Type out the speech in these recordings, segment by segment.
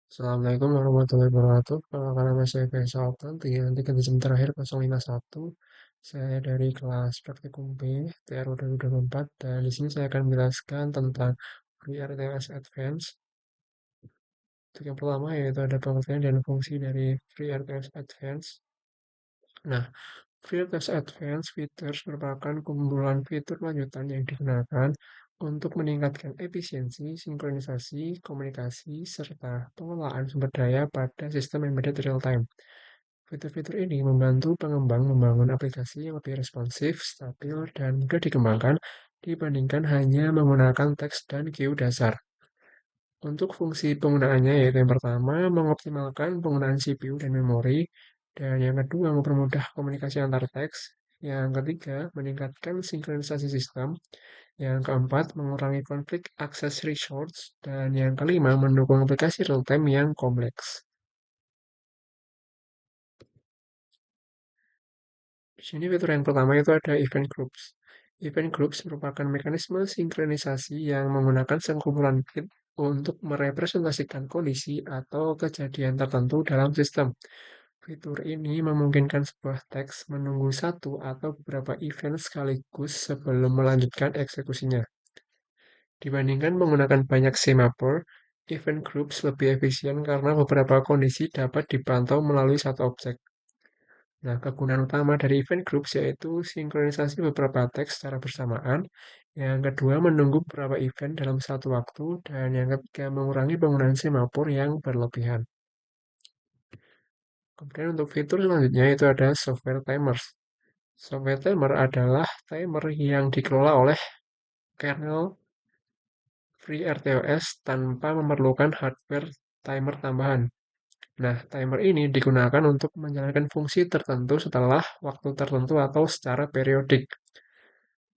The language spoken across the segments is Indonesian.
Assalamualaikum warahmatullahi wabarakatuh. Perkenalkan nama saya Faisal Altan, nanti ke jam terakhir 051. Saya dari kelas praktikum B, TRU 2024, dan di sini saya akan menjelaskan tentang FreeRTOS Advanced. Untuk yang pertama yaitu ada pengertian dan fungsi dari FreeRTOS Advanced. Nah, FreeRTOS Advanced Features merupakan kumpulan fitur lanjutan yang digunakan untuk meningkatkan efisiensi, sinkronisasi, komunikasi, serta pengelolaan sumber daya pada sistem embedded real-time. Fitur-fitur ini membantu pengembang membangun aplikasi yang lebih responsif, stabil, dan mudah dikembangkan dibandingkan hanya menggunakan teks dan queue dasar. Untuk fungsi penggunaannya yaitu yang pertama, mengoptimalkan penggunaan CPU dan memori, dan yang kedua, mempermudah komunikasi antar teks, yang ketiga, meningkatkan sinkronisasi sistem, yang keempat, mengurangi konflik akses resource, dan yang kelima, mendukung aplikasi real-time yang kompleks. Di sini fitur yang pertama itu ada event groups. Event groups merupakan mekanisme sinkronisasi yang menggunakan sekumpulan bit untuk merepresentasikan kondisi atau kejadian tertentu dalam sistem. Fitur ini memungkinkan sebuah teks menunggu satu atau beberapa event sekaligus sebelum melanjutkan eksekusinya. Dibandingkan menggunakan banyak semaphore, event groups lebih efisien karena beberapa kondisi dapat dipantau melalui satu objek. Nah, kegunaan utama dari event groups yaitu sinkronisasi beberapa teks secara bersamaan, yang kedua menunggu beberapa event dalam satu waktu, dan yang ketiga mengurangi penggunaan semaphore yang berlebihan. Kemudian untuk fitur selanjutnya itu ada software timers. Software timer adalah timer yang dikelola oleh kernel FreeRTOS tanpa memerlukan hardware timer tambahan. Nah, timer ini digunakan untuk menjalankan fungsi tertentu setelah waktu tertentu atau secara periodik.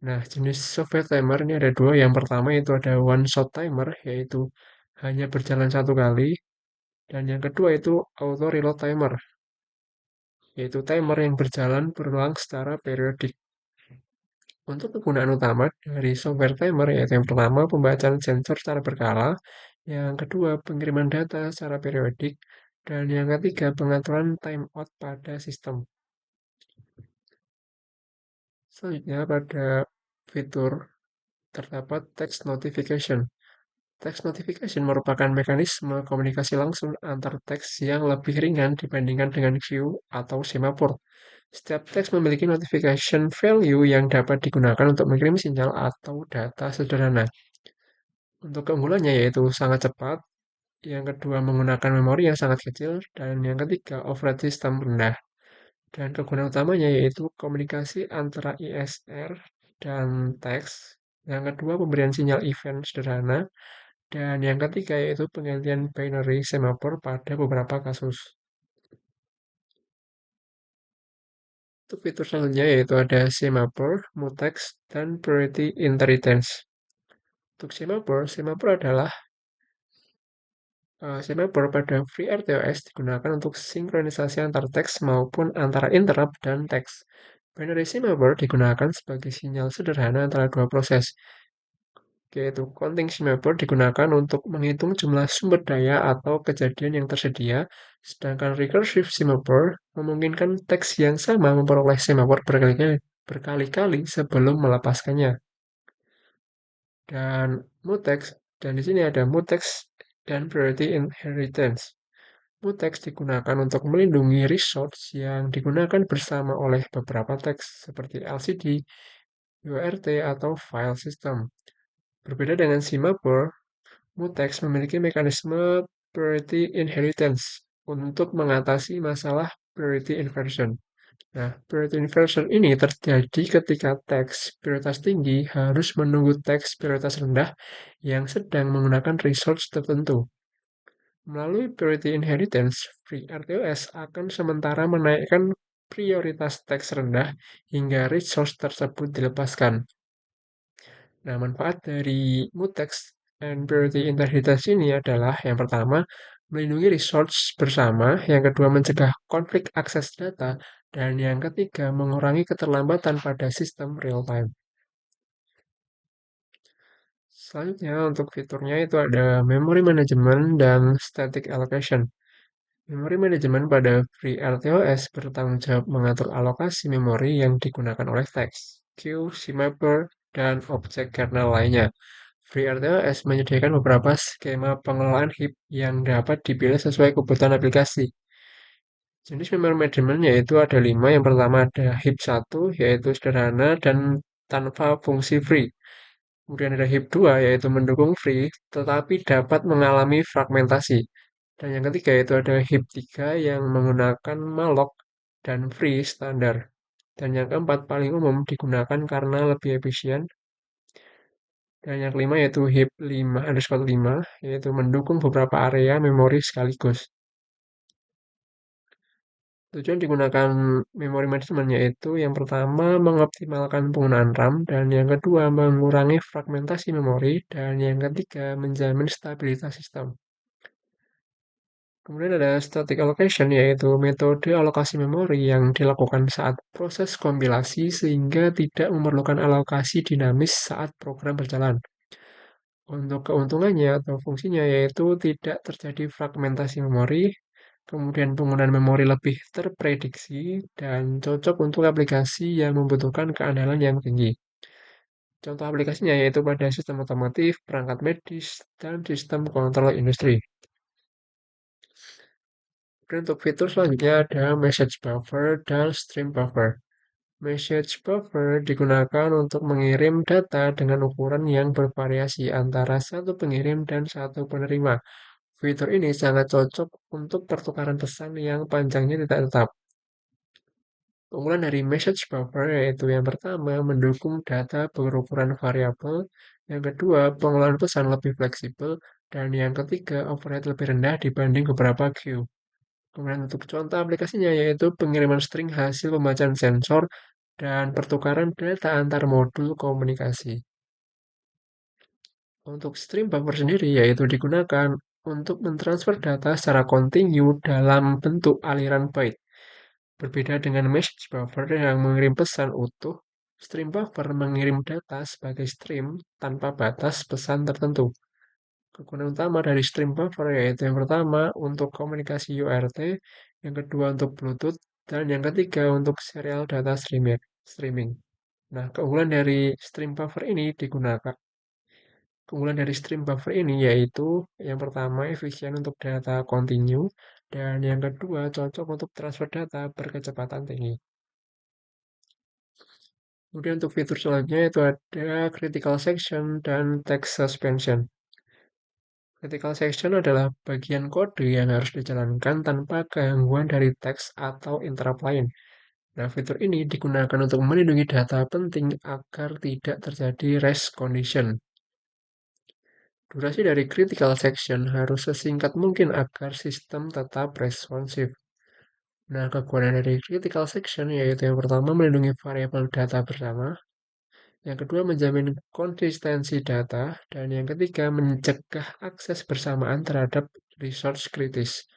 Nah, jenis software timer ini ada dua. Yang pertama itu ada one shot timer, yaitu hanya berjalan satu kali. Dan yang kedua itu auto reload timer, yaitu timer yang berjalan berulang secara periodik. Untuk kegunaan utama dari software timer yaitu yang pertama pembacaan sensor secara berkala, yang kedua pengiriman data secara periodik, dan yang ketiga pengaturan timeout pada sistem. Selanjutnya pada fitur terdapat text notification. Text notification merupakan mekanisme komunikasi langsung antar teks yang lebih ringan dibandingkan dengan queue atau semaphore. Setiap teks memiliki notification value yang dapat digunakan untuk mengirim sinyal atau data sederhana. Untuk keunggulannya yaitu sangat cepat, yang kedua menggunakan memori yang sangat kecil, dan yang ketiga overhead system rendah. Dan kegunaan utamanya yaitu komunikasi antara ISR dan teks, yang kedua pemberian sinyal event sederhana, dan yang ketiga yaitu penggantian binary semaphore pada beberapa kasus. Untuk fitur selanjutnya yaitu ada semaphore, mutex, dan priority inheritance. Untuk semaphore adalah semaphore pada FreeRTOS digunakan untuk sinkronisasi antar teks maupun antara interrupt dan teks. Binary semaphore digunakan sebagai sinyal sederhana antara dua proses, yaitu counting semaphore digunakan untuk menghitung jumlah sumber daya atau kejadian yang tersedia, sedangkan recursive semaphore memungkinkan teks yang sama memperoleh semaphore berkali-kali sebelum melepaskannya. Dan mutex, dan di sini ada mutex dan priority inheritance. Mutex digunakan untuk melindungi resource yang digunakan bersama oleh beberapa teks seperti LCD, UART, atau file system. Berbeda dengan semaphore, mutex memiliki mekanisme priority inheritance untuk mengatasi masalah priority inversion. Nah, priority inversion ini terjadi ketika teks prioritas tinggi harus menunggu teks prioritas rendah yang sedang menggunakan resource tertentu. Melalui priority inheritance, FreeRTOS akan sementara menaikkan prioritas teks rendah hingga resource tersebut dilepaskan. Nah, manfaat dari mutex and priority inheritance ini adalah yang pertama, melindungi resource bersama, yang kedua mencegah konflik akses data, dan yang ketiga mengurangi keterlambatan pada sistem real time. Selanjutnya untuk fiturnya itu ada memory management dan static allocation. Memori manajemen pada FreeRTOS bertanggung jawab mengatur alokasi memori yang digunakan oleh teks, queue, CMapper, dan objek kernel lainnya. FreeRTOS menyediakan beberapa skema pengelolaan heap yang dapat dipilih sesuai kebutuhan aplikasi. Jenis memory management yaitu ada 5. Yang pertama ada heap 1, yaitu sederhana dan tanpa fungsi free. Kemudian ada heap 2, yaitu mendukung free, tetapi dapat mengalami fragmentasi. Dan yang ketiga itu ada heap 3 yang menggunakan malloc dan free standar. Dan yang keempat paling umum digunakan karena lebih efisien. Dan yang kelima yaitu heap 5_5, yaitu mendukung beberapa area memori sekaligus. Tujuan digunakan memori management yaitu yang pertama mengoptimalkan penggunaan RAM, dan yang kedua mengurangi fragmentasi memori, dan yang ketiga menjamin stabilitas sistem. Kemudian ada static allocation, yaitu metode alokasi memori yang dilakukan saat proses kompilasi sehingga tidak memerlukan alokasi dinamis saat program berjalan. Untuk keuntungannya atau fungsinya yaitu tidak terjadi fragmentasi memori, kemudian penggunaan memori lebih terprediksi, dan cocok untuk aplikasi yang membutuhkan keandalan yang tinggi. Contoh aplikasinya yaitu pada sistem otomotif, perangkat medis, dan sistem kontrol industri. Kemudian untuk fitur selanjutnya ada message buffer dan stream buffer. Message buffer digunakan untuk mengirim data dengan ukuran yang bervariasi antara satu pengirim dan satu penerima. Fitur ini sangat cocok untuk pertukaran pesan yang panjangnya tidak tetap. Keunggulan dari message buffer yaitu yang pertama mendukung data berukuran variabel, yang kedua pengelolaan pesan lebih fleksibel, dan yang ketiga overhead lebih rendah dibanding beberapa queue. Kemudian untuk contoh aplikasinya yaitu pengiriman string hasil pembacaan sensor dan pertukaran data antar modul komunikasi. Untuk stream buffer sendiri yaitu digunakan untuk mentransfer data secara kontinu dalam bentuk aliran byte. Berbeda dengan message buffer yang mengirim pesan utuh, stream buffer mengirim data sebagai stream tanpa batas pesan tertentu. Kegunaan utama dari stream buffer yaitu yang pertama untuk komunikasi UART, yang kedua untuk Bluetooth, dan yang ketiga untuk serial data streaming. Nah, keunggulan dari stream buffer ini yaitu yang pertama efisien untuk data kontinu, dan yang kedua cocok untuk transfer data berkecepatan tinggi. Kemudian untuk fitur selanjutnya itu ada critical section dan text suspension. Critical section adalah bagian kode yang harus dijalankan tanpa gangguan dari teks atau interrupt lain. Nah, fitur ini digunakan untuk melindungi data penting agar tidak terjadi race condition. Durasi dari critical section harus sesingkat mungkin agar sistem tetap responsif. Nah, kekuatan dari critical section yaitu yang pertama melindungi variabel data bersama, yang kedua menjamin konsistensi data, dan yang ketiga mencegah akses bersamaan terhadap resource kritis.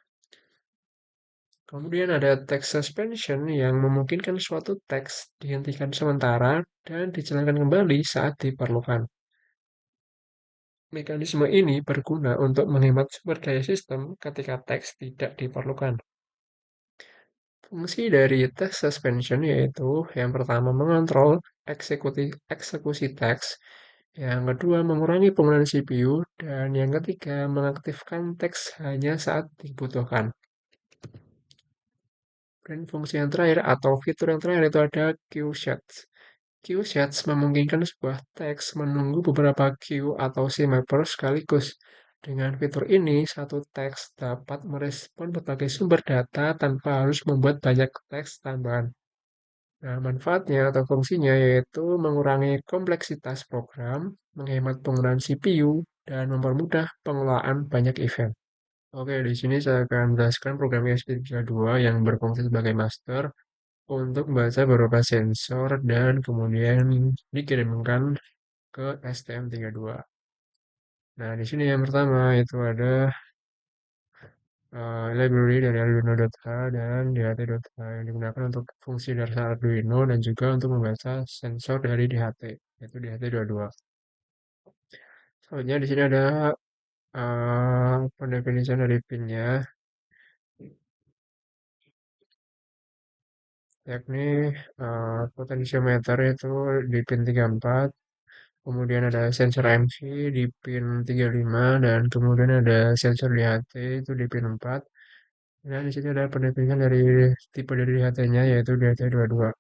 Kemudian ada text suspension yang memungkinkan suatu teks dihentikan sementara dan dijalankan kembali saat diperlukan. Mekanisme ini berguna untuk menghemat sumber daya sistem ketika teks tidak diperlukan. Fungsi dari text suspension yaitu yang pertama mengontrol eksekusi teks, yang kedua mengurangi penggunaan CPU, dan yang ketiga mengaktifkan teks hanya saat dibutuhkan. Dan fungsi yang terakhir atau fitur yang terakhir itu ada queue shots. Queue shots memungkinkan sebuah teks menunggu beberapa queue atau CMapper sekaligus. Dengan fitur ini, satu teks dapat merespon berbagai sumber data tanpa harus membuat banyak teks tambahan. Nah, manfaatnya atau fungsinya yaitu mengurangi kompleksitas program, menghemat penggunaan CPU, dan mempermudah pengelolaan banyak event. Oke, di sini saya akan menjelaskan program USB32 yang berfungsi sebagai master untuk membaca beberapa sensor dan kemudian dikirimkan ke STM32. Nah, di sini yang pertama itu ada library dari Arduino.h dan DHT.h yang digunakan untuk fungsi dasar Arduino dan juga untuk membaca sensor dari DHT, yaitu DHT22. Selanjutnya di sini ada pendefinisian dari pin-nya, yakni potentiometer itu di pin 34, kemudian ada sensor MC di pin 35, dan kemudian ada sensor DHT itu di pin 4. Dan di sini ada pendefinisian dari tipe dari DHT-nya yaitu DHT22.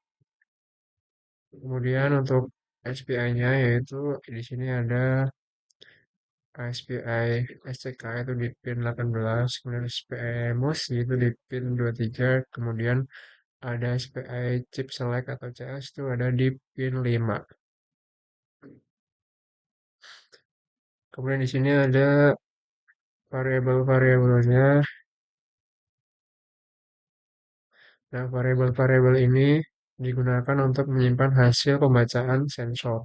Kemudian untuk SPI-nya yaitu di sini ada SPI SCK itu di pin 18, kemudian SPI MOS itu di pin 23, kemudian ada SPI chip select atau CS itu ada di pin 5. Kemudian di sini ada variabel-variabelnya. Nah, variabel-variabel ini digunakan untuk menyimpan hasil pembacaan sensor.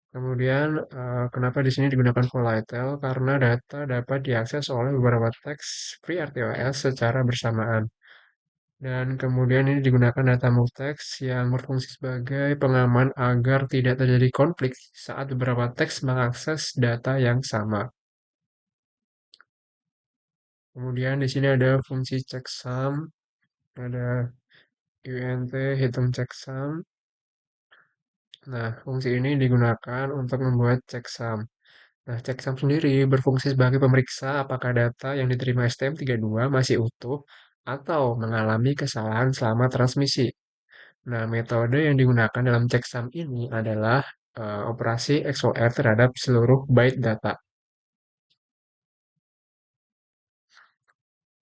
Kemudian, kenapa di sini digunakan volatile? Karena data dapat diakses oleh beberapa teks FreeRTOS secara bersamaan. Dan kemudian ini digunakan data multitext yang berfungsi sebagai pengaman agar tidak terjadi konflik saat beberapa teks mengakses data yang sama. Kemudian di sini ada fungsi checksum, ada UNT hitung checksum. Nah, fungsi ini digunakan untuk membuat checksum. Nah, checksum sendiri berfungsi sebagai pemeriksa apakah data yang diterima STM32 masih utuh atau mengalami kesalahan selama transmisi. Nah, metode yang digunakan dalam checksum ini adalah operasi XOR terhadap seluruh byte data.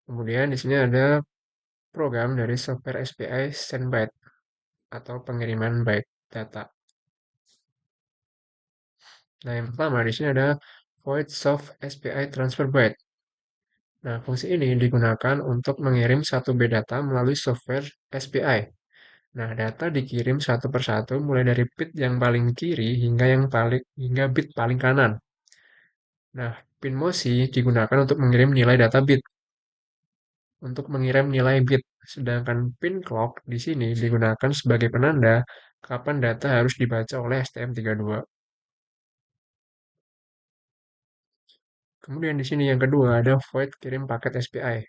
Kemudian di sini ada program dari software SPI SendByte atau pengiriman byte data. Nah, yang pertama di sini ada Void Soft SPI Transfer Byte. Nah, fungsi ini digunakan untuk mengirim satu byte data melalui software SPI. Nah, data dikirim satu persatu mulai dari bit yang paling kiri hingga bit paling kanan. Nah, pin MOSI digunakan untuk mengirim nilai data bit, sedangkan pin clock di sini digunakan sebagai penanda kapan data harus dibaca oleh STM32. Kemudian di sini yang kedua ada void kirim paket SPI.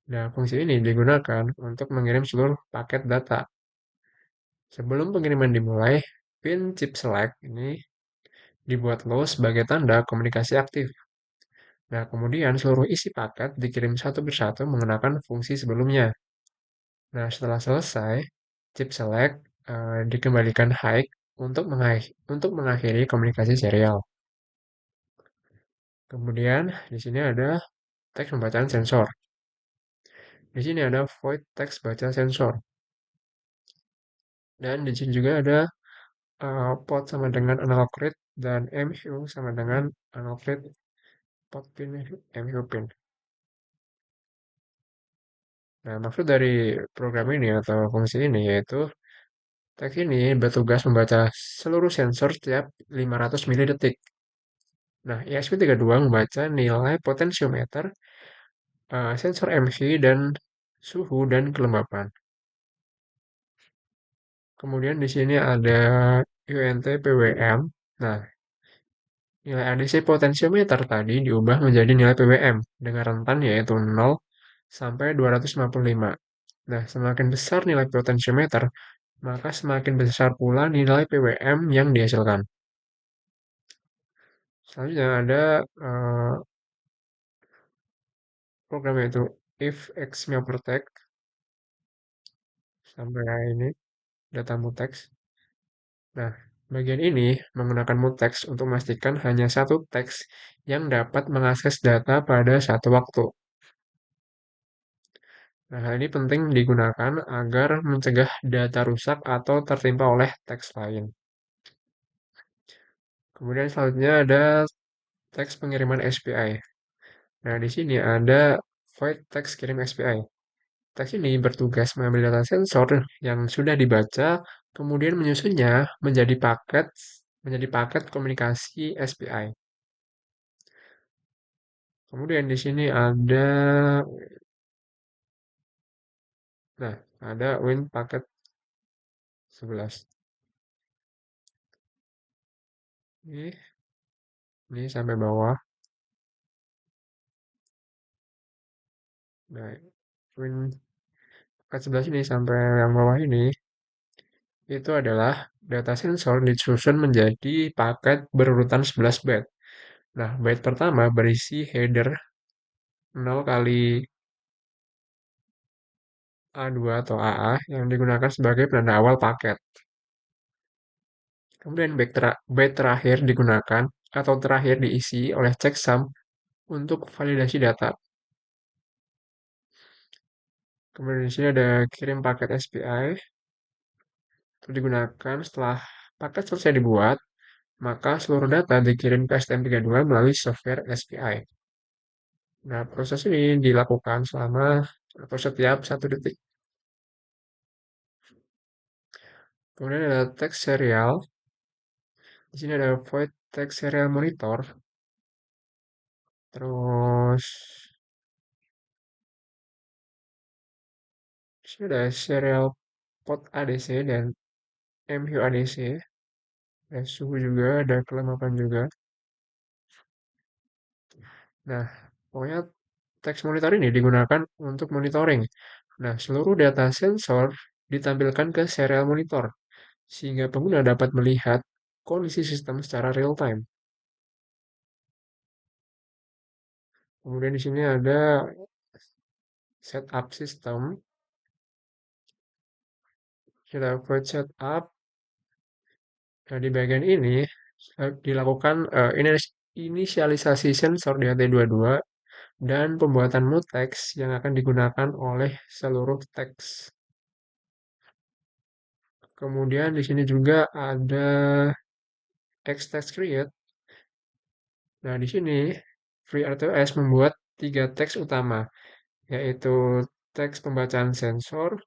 Nah, fungsi ini digunakan untuk mengirim seluruh paket data. Sebelum pengiriman dimulai, pin chip select ini dibuat low sebagai tanda komunikasi aktif. Nah, kemudian seluruh isi paket dikirim satu persatu menggunakan fungsi sebelumnya. Nah, setelah selesai, chip select dikembalikan high untuk mengakhiri komunikasi serial. Kemudian di sini ada teks pembacaan sensor. Di sini ada void teks baca sensor. Dan di sini juga ada pot sama dengan analog read dan MU sama dengan analog read pot pin MU pin. Nah, maksud dari program ini atau fungsi ini yaitu teks ini bertugas membaca seluruh sensor setiap 500 milidetik. Nah, ESP32 membaca nilai potensiometer, sensor MC, dan suhu dan kelembapan. Kemudian di sini ada UNT PWM. Nah, nilai ADC potensiometer tadi diubah menjadi nilai PWM dengan rentan yaitu 0 sampai 255. Nah, semakin besar nilai potensiometer, maka semakin besar pula nilai PWM yang dihasilkan. Selanjutnya ada program yaitu if x-nya protect sampai ini data mutex. Nah, bagian ini menggunakan mutex untuk memastikan hanya satu teks yang dapat mengakses data pada satu waktu. Nah, hal ini penting digunakan agar mencegah data rusak atau tertimpa oleh teks lain. Kemudian selanjutnya ada teks pengiriman SPI. Nah, di sini ada void teks kirim SPI. Teks ini bertugas mengambil data sensor yang sudah dibaca, kemudian menyusunnya menjadi paket komunikasi SPI. Kemudian di sini ada win paket 11. Ini sampai bawah. Nah, poin paket sebelah sini sampai yang bawah ini itu adalah data sensor disusun menjadi paket berurutan 11 byte. Nah, byte pertama berisi header 0 kali A2 atau AA yang digunakan sebagai penanda awal paket. Kemudian byte terakhir digunakan atau terakhir diisi oleh checksum untuk validasi data. Kemudian di sini ada kirim paket SPI. Itu digunakan setelah paket selesai dibuat, maka seluruh data dikirim ke STM32 melalui software SPI. Nah, proses ini dilakukan selama atau setiap 1 detik. Kemudian ada text serial. Di sini ada void text serial monitor. Terus di sini ada serial port ADC dan MU ADC. Ada suhu juga, ada kelemapan juga. Nah, pokoknya text monitor ini digunakan untuk monitoring. Nah, seluruh data sensor ditampilkan ke serial monitor, sehingga pengguna dapat melihat kondisi sistem secara real time. Kemudian di sini ada setup system, kita buat setup. Nah, di bagian ini dilakukan inisialisasi sensor di HT22 dan pembuatan mutex yang akan digunakan oleh seluruh teks. Kemudian di sini juga ada text create. Nah, di sini FreeRTOS membuat 3 teks utama, yaitu teks pembacaan sensor,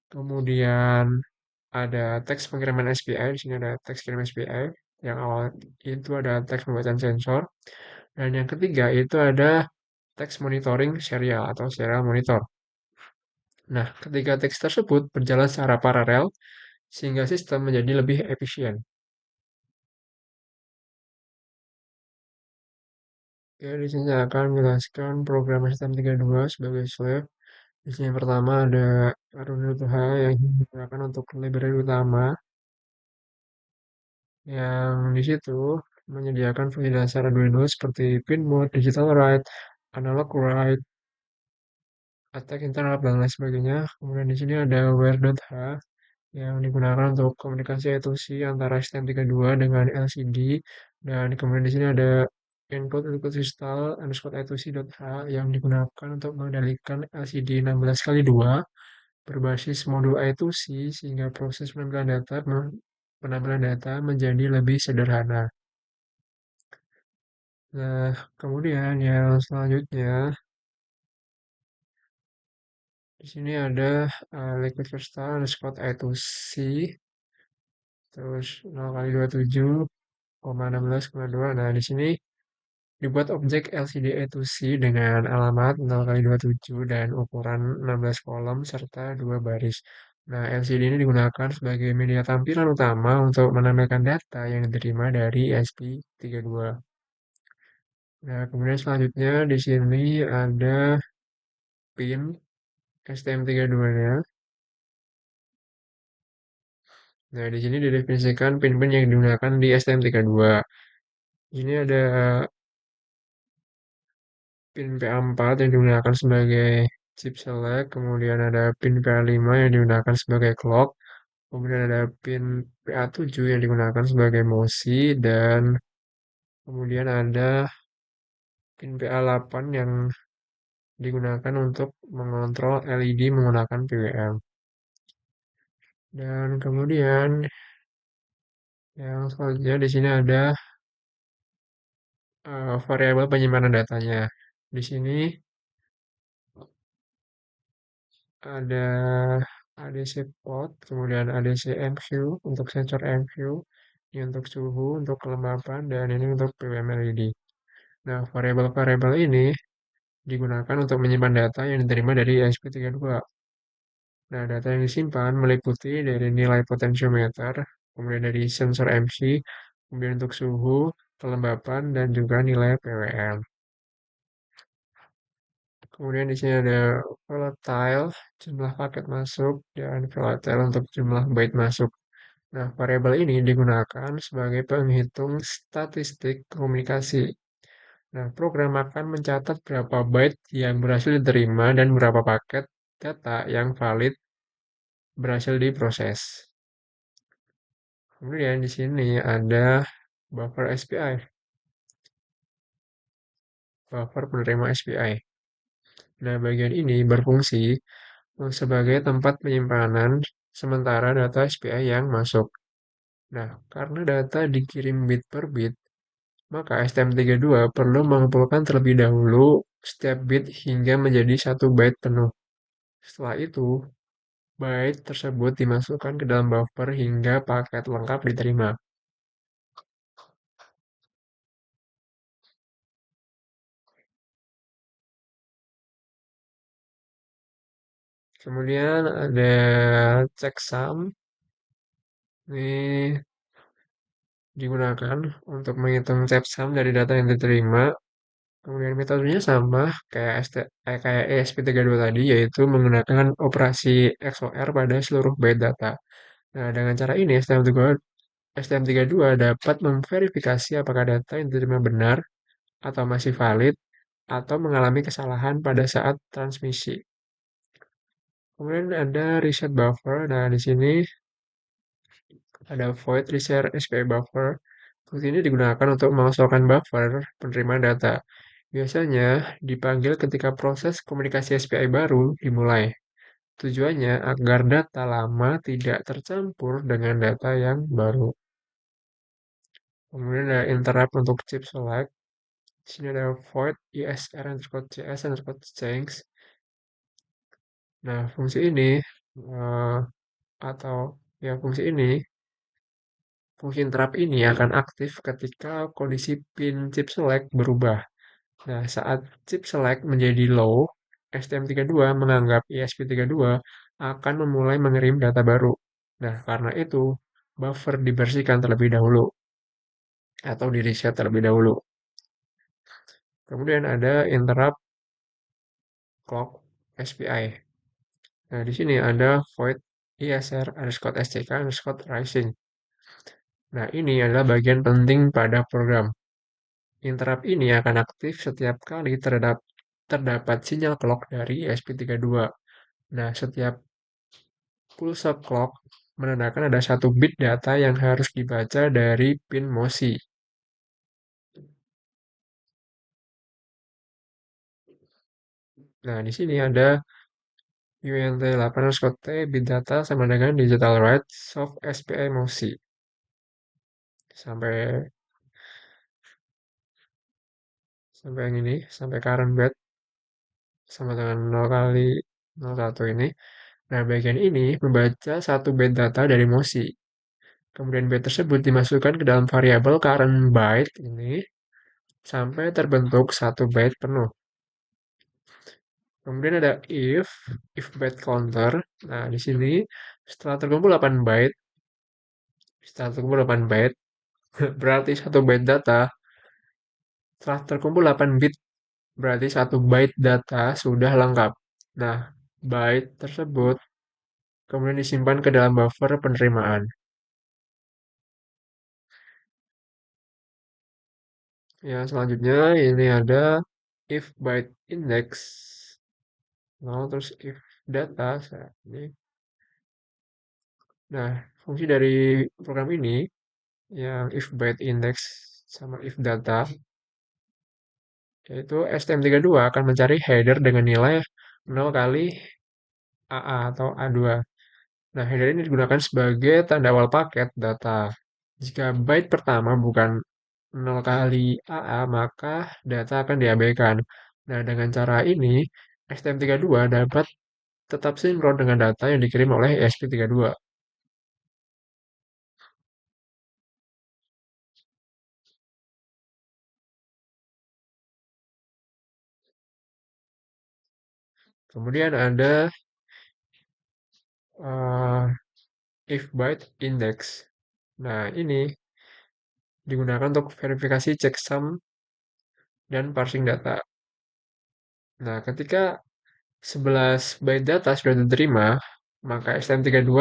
kemudian ada teks pengiriman SPI, di sini ada teks kirim SPI, yang awal itu ada teks pembacaan sensor, dan yang ketiga itu ada teks monitoring serial atau serial monitor. Nah, ketiga teks tersebut berjalan secara paralel sehingga sistem menjadi lebih efisien. Oke, di sini saya akan menjelaskan program STM32 sebagai slave. Di sini yang pertama ada Arduino H yang digunakan untuk library utama, yang di situ menyediakan fungsi dasar Arduino seperti pin mode, digital write, analog write, attack interrupt, dan lain sebagainya. Kemudian di sini ada where.h yang digunakan untuk komunikasi I2C antara STM32 dengan LCD, dan kemudian di sini ada input input kristal underscore I2C.h yang digunakan untuk mengendalikan LCD 16 kali 2 berbasis modul I2C sehingga proses penampilan data menjadi lebih sederhana. Nah, kemudian yang selanjutnya di sini ada liquid crystal underscore I2C terus 0 kali 27,16,2. Nah, di sini dibuat objek LCD I2C dengan alamat 0 kali 27 dan ukuran 16 kolom serta 2 baris. Nah, LCD ini digunakan sebagai media tampilan utama untuk menampilkan data yang diterima dari SP32. Nah, kemudian selanjutnya di sini ada pin STM32-nya. Nah, di sini didefinisikan pin-pin yang digunakan di STM32. Ini ada pin PA4 yang digunakan sebagai chip select, kemudian ada pin PA5 yang digunakan sebagai clock, kemudian ada pin PA7 yang digunakan sebagai MOSI, dan kemudian ada pin PA8 yang digunakan untuk mengontrol LED menggunakan PWM. Dan kemudian yang selanjutnya di sini ada variabel penyimpanan datanya. Di sini ada ADC port, kemudian ADC MQ untuk sensor MQ, ini untuk suhu, untuk kelembapan, dan ini untuk PWM LED. Nah, variabel-variabel ini digunakan untuk menyimpan data yang diterima dari ESP32. Nah, data yang disimpan meliputi dari nilai potentiometer, kemudian dari sensor MC, kemudian untuk suhu, kelembapan, dan juga nilai PWM. Kemudian di sini ada volatile, jumlah paket masuk, dan volatile untuk jumlah byte masuk. Nah, variabel ini digunakan sebagai penghitung statistik komunikasi. Nah, program akan mencatat berapa byte yang berhasil diterima dan berapa paket data yang valid berhasil diproses. Kemudian di sini ada buffer SPI, buffer penerima SPI. Nah, bagian ini berfungsi sebagai tempat penyimpanan sementara data SPI yang masuk. Nah, karena data dikirim bit per bit, maka STM32 perlu mengumpulkan terlebih dahulu setiap bit hingga menjadi satu byte penuh. Setelah itu, byte tersebut dimasukkan ke dalam buffer hingga paket lengkap diterima. Kemudian ada checksum. Ini digunakan untuk menghitung checksum dari data yang diterima. Kemudian metodenya sama kayak ESP32 tadi, yaitu menggunakan operasi XOR pada seluruh byte data. Nah, dengan cara ini STM32 dapat memverifikasi apakah data yang diterima benar atau masih valid atau mengalami kesalahan pada saat transmisi. Kemudian ada reset buffer. Nah, di sini ada void reset SPI buffer. Fungsi ini digunakan untuk mengosongkan buffer penerimaan data. Biasanya dipanggil ketika proses komunikasi SPI baru dimulai. Tujuannya agar data lama tidak tercampur dengan data yang baru. Kemudian ada interrupt untuk chip select. Di sini ada void ISR underscore CS underscore change. Nah, fungsi ini eh, atau ya fungsi interrupt ini akan aktif ketika kondisi pin chip select berubah. Nah, saat chip select menjadi low, STM32 menganggap ESP32 akan memulai mengirim data baru. Nah, karena itu, buffer dibersihkan terlebih dahulu atau di reset terlebih dahulu. Kemudian ada interrupt clock SPI. Nah, di sini ada void ISR underscore SCK underscore rising. Nah, ini adalah bagian penting pada program. Interrupt ini akan aktif setiap kali terdapat sinyal clock dari ESP32. Nah, setiap pulsa clock menandakan ada satu bit data yang harus dibaca dari pin MOSI. Nah, di sini ada UNT8 T bit data sama dengan digital write soft SPI MOSI. Sampai sampai yang ini, sampai current bit sama dengan 0 kali 01 ini. Nah, bagian ini membaca satu byte data dari MOSI. Kemudian byte tersebut dimasukkan ke dalam variabel current byte ini sampai terbentuk satu byte penuh. Kemudian ada if byte counter. Nah, di sini setelah terkumpul 8 byte, berarti satu byte data, setelah terkumpul 8 bit, berarti satu byte data sudah lengkap. Nah, byte tersebut kemudian disimpan ke dalam buffer penerimaan. Ya, selanjutnya ini ada if byte index. Nah, terus if data. Nah, fungsi dari program ini yang if byte index sama if data, yaitu STM32 akan mencari header dengan nilai 0 kali AA atau A2. Nah, header ini digunakan sebagai tanda awal paket data. Jika byte pertama bukan 0 kali AA, maka data akan diabaikan. Nah, dengan cara ini, STM32 dapat tetap sinkron dengan data yang dikirim oleh ESP32. Kemudian ada uh, if byte index. Nah, ini digunakan untuk verifikasi checksum dan parsing data. Nah, ketika 11 byte data sudah diterima, maka STM32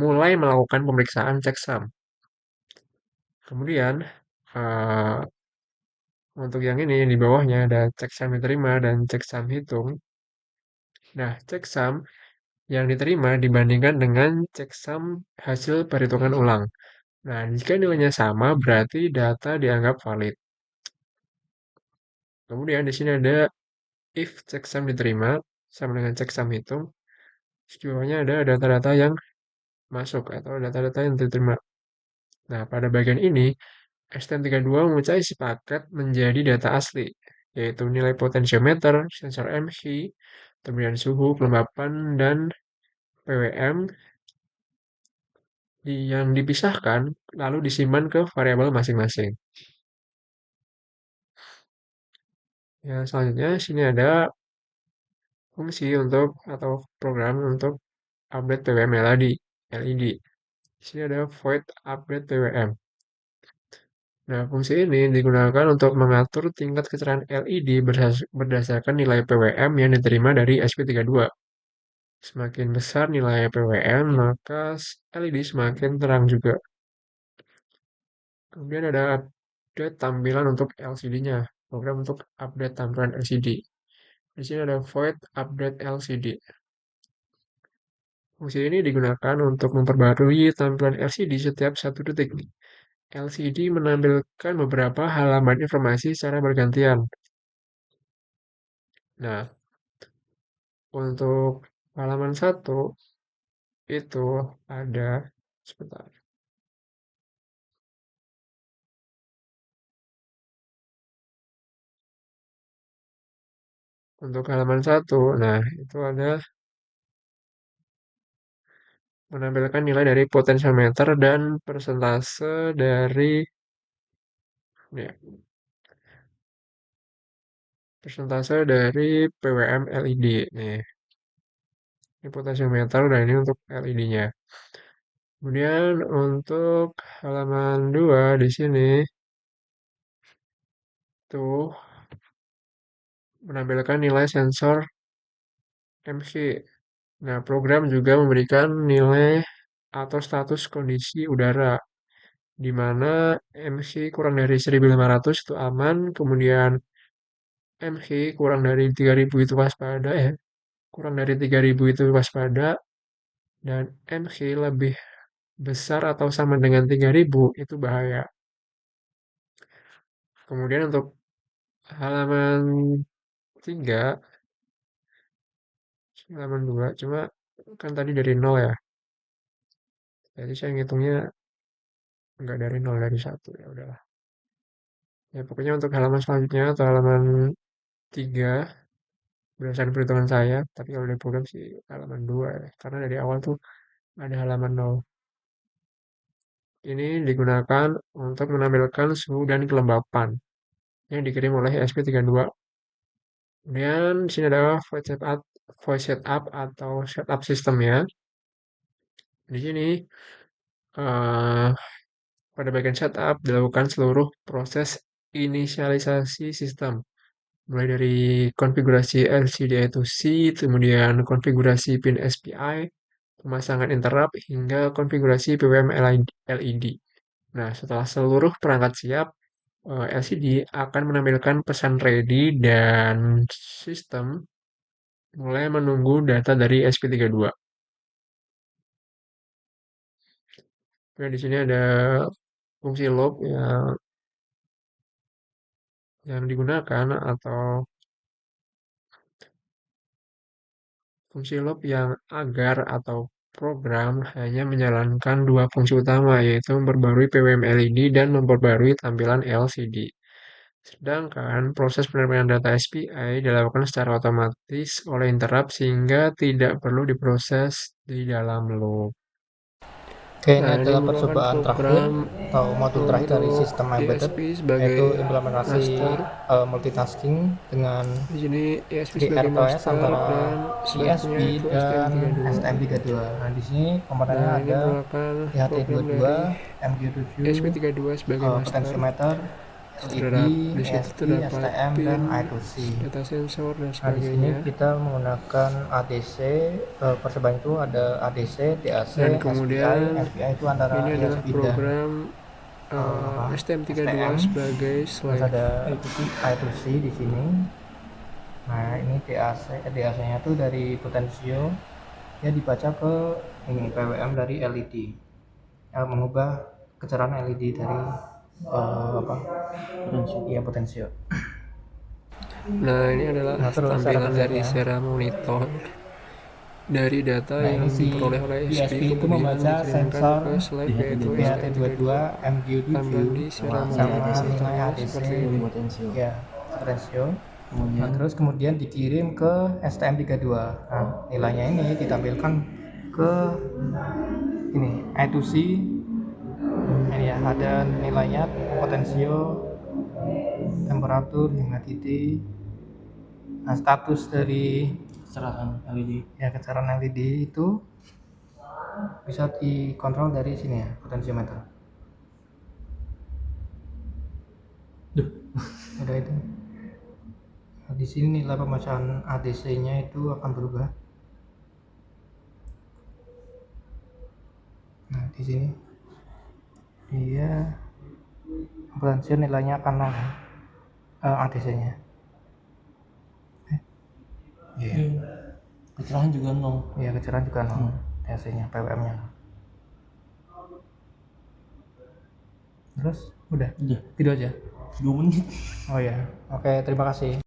mulai melakukan pemeriksaan checksum. Kemudian, eh, untuk yang ini, di bawahnya ada checksum diterima dan checksum hitung. Nah, checksum yang diterima dibandingkan dengan checksum hasil perhitungan ulang. Nah, jika nilainya sama, berarti data dianggap valid. Kemudian di sini ada if checksum diterima sama dengan checksum hitung. Di bawahnya ada data-data yang masuk atau data-data yang diterima. Nah, pada bagian ini, STM32 memecah isi paket menjadi data asli, yaitu nilai potensiometer, sensor MHz, kemudian suhu, kelembapan, dan PWM yang dipisahkan lalu disimpan ke variabel masing-masing. Ya, selanjutnya sini ada fungsi untuk atau program untuk update PWM LED. Di sini ada void update PWM. Nah, fungsi ini digunakan untuk mengatur tingkat kecerahan LED berdasarkan nilai PWM yang diterima dari SP32. Semakin besar nilai PWM, maka LED semakin terang juga. Kemudian ada update tampilan untuk LCD-nya, program untuk update tampilan LCD. Di sini ada void update LCD. Fungsi ini digunakan untuk memperbarui tampilan LCD setiap 1 detik. LCD menampilkan beberapa halaman informasi secara bergantian. Nah, untuk halaman 1 itu ada, sebentar. Untuk halaman 1, nah itu ada menampilkan nilai dari potensiometer dan persentase dari ya, persentase dari PWM LED. Nih, ini potensiometer dan ini untuk LED-nya. Kemudian untuk halaman 2 di sini tuh menampilkan nilai sensor MV. Nah, program juga memberikan nilai atau status kondisi udara, di mana MV kurang dari 1500 itu aman, kemudian MV kurang dari 3000 itu waspada ya, kurang dari 3000 itu waspada, dan MV lebih besar atau sama dengan 3000 itu bahaya. Kemudian untuk halaman 3, halaman 2, cuma kan tadi dari 0 ya, jadi saya ngitungnya nggak dari 0, dari 1, ya udahlah. Ya pokoknya untuk halaman selanjutnya atau halaman 3, berdasarkan perhitungan saya, tapi kalau dari program sih halaman 2 ya, karena dari awal tuh ada halaman 0. Ini digunakan untuk menampilkan suhu dan kelembapan yang dikirim oleh ESP32. Kemudian di sini ada voice setup atau setup sistemnya. Di sini eh, pada bagian setup dilakukan seluruh proses inisialisasi sistem, mulai dari konfigurasi LCD to C, kemudian konfigurasi pin SPI, pemasangan interrupt, hingga konfigurasi PWM LED. Nah, setelah seluruh perangkat siap, LCD akan menampilkan pesan ready dan sistem mulai menunggu data dari SP32. Nah, di sini ada fungsi loop yang digunakan atau fungsi loop yang agar atau program hanya menjalankan dua fungsi utama, yaitu memperbarui PWM LED dan memperbarui tampilan LCD. Sedangkan proses penerimaan data SPI dilakukan secara otomatis oleh interrupt sehingga tidak perlu diproses di dalam loop. Oke, ini Nah, ini adalah merupakan percobaan terakhir program atau modul terakhir dari untuk sistem embedded, ESP sebagai yaitu implementasi master. multitasking dengan Di sini ESP sebagai FreeRTOS master antara dan ESP slave-nya itu dan STM32. STM32. Nah, di sini komponennya Nah, ini ada merupakan program IHT22, dari MQ7, ESP32 sebagai master. potentiometer, LED, Di situ ESP, terdapat STM, dan pin, I2C. data sensor dan Nah, di sini sebagainya. kita menggunakan ADC. Percobaan itu ada ADC, DAC, Dan SPI. kemudian SPI itu antara ini adalah ISP dan program STM32 STM. sebagai Terus slave. ada I2C di sini. Nah, ini DAC. DAC-nya tuh dari potensio, ya dibaca ke ini PWM dari LED. Mengubah kecerahan LED dari apa? Iya, potensio. Nah, ini adalah Nah, terus cara tampilan dari kerjanya. serial monitor. Dari data Nah, ini yang si diperoleh oleh ESP ISP itu kemudian membaca dikirimkan sensor ke slave yaitu BHT22, STM32. Tampilan MQ7 di serial sama monitor nilai contohnya ADC seperti ini. ya, potensio. Nah, terus kemudian dikirim ke STM32. Nah, nilainya ini ditampilkan ke ini I2C. Ini ya, ada nilainya potensio, temperatur, humidity. Nah, status dari Kecerahan LED. ya kecerahan LED itu bisa dikontrol dari sini ya, potentiometer. Udah itu. Nah, di sini nilai pembacaan ADC-nya itu akan berubah. Nah, di sini dia potensial nilainya akan 0 ya. ADC-nya. Iya. Kecerahan juga 0. Iya, kecerahan juga 0. ADC-nya, PWM-nya. Terus udah. Udah Tidur aja. 2 menit. Oh ya. Oke, terima kasih.